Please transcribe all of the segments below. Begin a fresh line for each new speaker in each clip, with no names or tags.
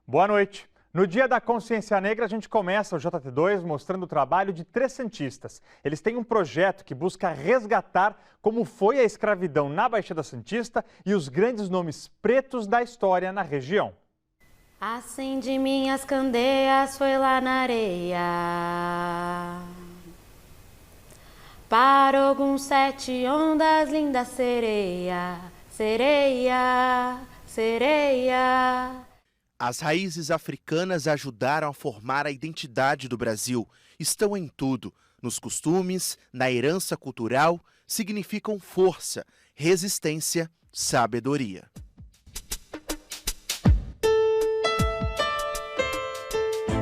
Boa noite. No Dia da Consciência Negra, a gente começa o JT2 mostrando o trabalho de 3 santistas. Eles têm um projeto que busca resgatar como foi a escravidão na Baixada Santista e os grandes nomes pretos da história na região.
Acende minhas candeias, foi lá na areia. Para alguns 7 ondas, linda sereia, sereia, sereia.
As raízes africanas ajudaram a formar a identidade do Brasil. Estão em tudo, nos costumes, na herança cultural, significam força, resistência, sabedoria.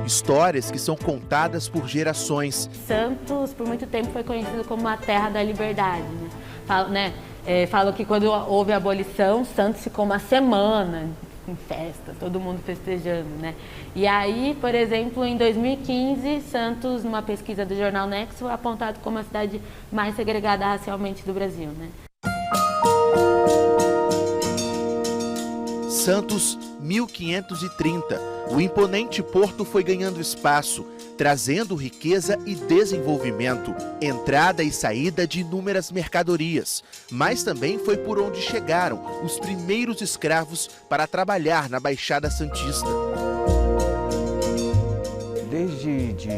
Histórias que são contadas por gerações.
Santos, por muito tempo, foi conhecido como a terra da liberdade, Falam que quando houve a abolição, Santos ficou uma semana em festa, todo mundo festejando, né? E aí, por exemplo, em 2015, Santos, numa pesquisa do jornal Nexo, foi apontado como a cidade mais segregada racialmente do Brasil, né?
Santos, 1530. O imponente porto foi ganhando espaço, trazendo riqueza e desenvolvimento, entrada e saída de inúmeras mercadorias, mas também foi por onde chegaram os primeiros escravos para trabalhar na Baixada Santista.
Desde que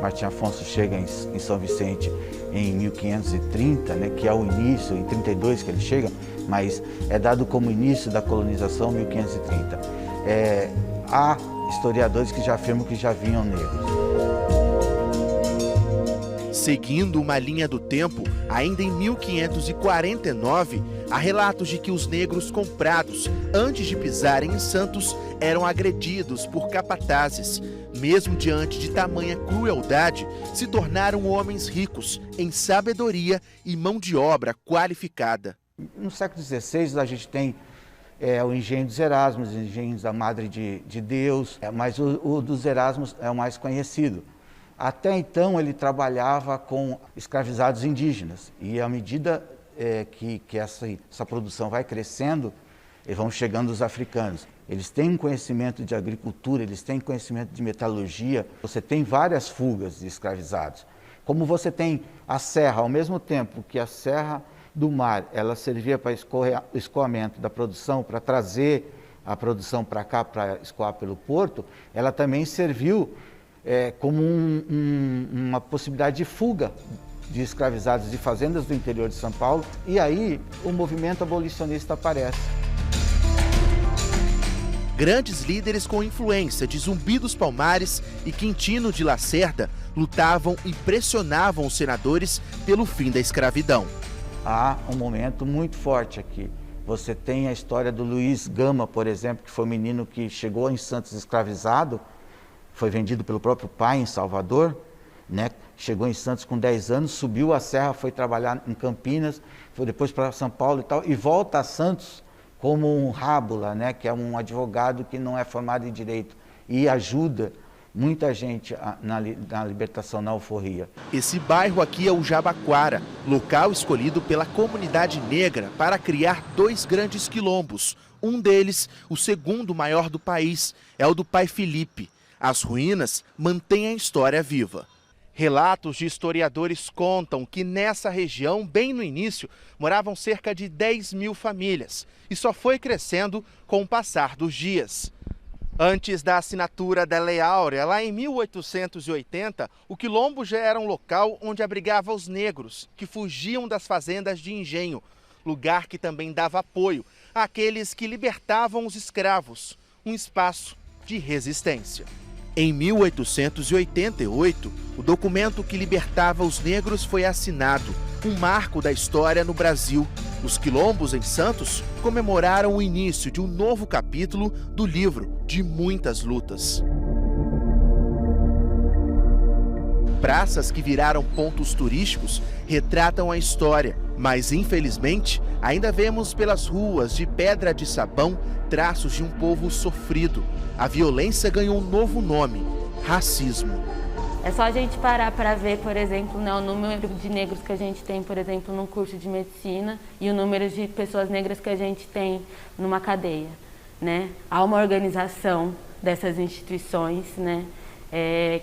Martim Afonso chega em São Vicente em 1530, né, que é o início, em 32 que ele chega, mas é dado como início da colonização 1530. Há historiadores que já afirmam que já vinham negros.
Seguindo uma linha do tempo, ainda em 1549, há relatos de que os negros comprados, antes de pisarem em Santos, eram agredidos por capatazes. Mesmo diante de tamanha crueldade, se tornaram homens ricos em sabedoria e mão de obra qualificada.
No século XVI, a gente tem o engenho dos Erasmos, os engenhos da Madre de Deus, mas o dos Erasmos é o mais conhecido. Até então, ele trabalhava com escravizados indígenas, e à medida que essa produção vai crescendo, vão chegando os africanos. Eles têm um conhecimento de agricultura, eles têm conhecimento de metalurgia. Você tem várias fugas de escravizados. Como você tem a serra, ao mesmo tempo que a serra do mar, ela servia para escoamento da produção, para trazer a produção para cá, para escoar pelo porto, ela também serviu como uma possibilidade de fuga de escravizados de fazendas do interior de São Paulo, e aí o movimento abolicionista aparece.
Grandes líderes com influência de Zumbi dos Palmares e Quintino de Lacerda lutavam e pressionavam os senadores pelo fim da escravidão.
Há um momento muito forte aqui. Você tem a história do Luiz Gama, por exemplo, que foi um menino que chegou em Santos escravizado, foi vendido pelo próprio pai em Salvador, né? Chegou em Santos com 10 anos, subiu a serra, foi trabalhar em Campinas, foi depois para São Paulo e tal, e volta a Santos como um rábula, né? Que é um advogado que não é formado em direito e ajuda muita gente na libertação, na alforria.
Esse bairro aqui é o Jabaquara, local escolhido pela comunidade negra para criar 2 grandes quilombos. Um deles, o segundo maior do país, é o do Pai Felipe. As ruínas mantêm a história viva. Relatos de historiadores contam que nessa região, bem no início, moravam cerca de 10 mil famílias e só foi crescendo com o passar dos dias. Antes da assinatura da Lei Áurea, lá em 1880, o quilombo já era um local onde abrigava os negros, que fugiam das fazendas de engenho, lugar que também dava apoio àqueles que libertavam os escravos, um espaço de resistência. Em 1888, o documento que libertava os negros foi assinado, um marco da história no Brasil. Os quilombos em Santos comemoraram o início de um novo capítulo do livro de muitas lutas. Praças que viraram pontos turísticos retratam a história, mas infelizmente ainda vemos pelas ruas de Pedra de Sabão traços de um povo sofrido. A violência ganhou um novo nome: racismo.
É só a gente parar para ver, por exemplo, o número de negros que a gente tem, por exemplo, num curso de medicina e o número de pessoas negras que a gente tem numa cadeia. né? Há uma organização dessas instituições, né?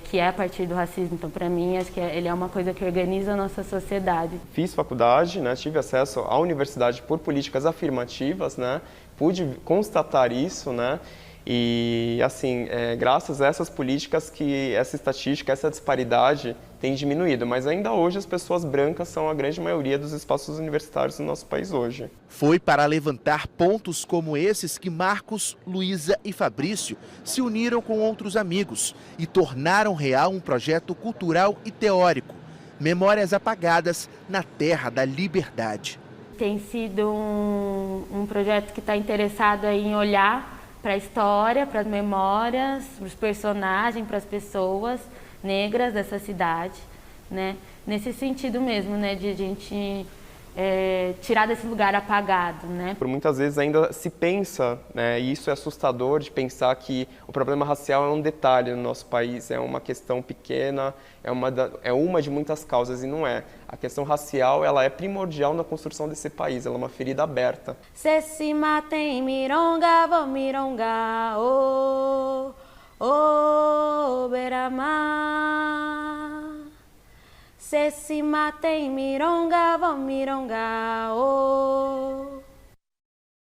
Que é a partir do racismo. Então, para mim, acho que ele é uma coisa que organiza a nossa sociedade.
Fiz faculdade, né? Tive acesso à universidade por políticas afirmativas, né? Pude constatar isso, né? E, assim, graças a essas políticas que essa estatística, essa disparidade tem diminuído. Mas ainda hoje as pessoas brancas são a grande maioria dos espaços universitários do nosso país hoje.
Foi para levantar pontos como esses que Marcos, Luísa e Fabrício se uniram com outros amigos e tornaram real um projeto cultural e teórico, Memórias Apagadas na Terra da Liberdade.
Tem sido um projeto que está interessado aí em olhar para a história, para as memórias, para os personagens, para as pessoas negras dessa cidade, né? Nesse sentido mesmo, né, de a gente tirar desse lugar apagado, né?
Por muitas vezes ainda se pensa, né, e isso é assustador de pensar que o problema racial é um detalhe no nosso país, é uma questão pequena, é uma de muitas causas e não é. A questão racial, ela é primordial na construção desse país, ela é uma ferida aberta.
Cê se mata em mironga, vou mironga, oh, oh, beira-mar. Cê se mata em mironga, vou mironga, oh.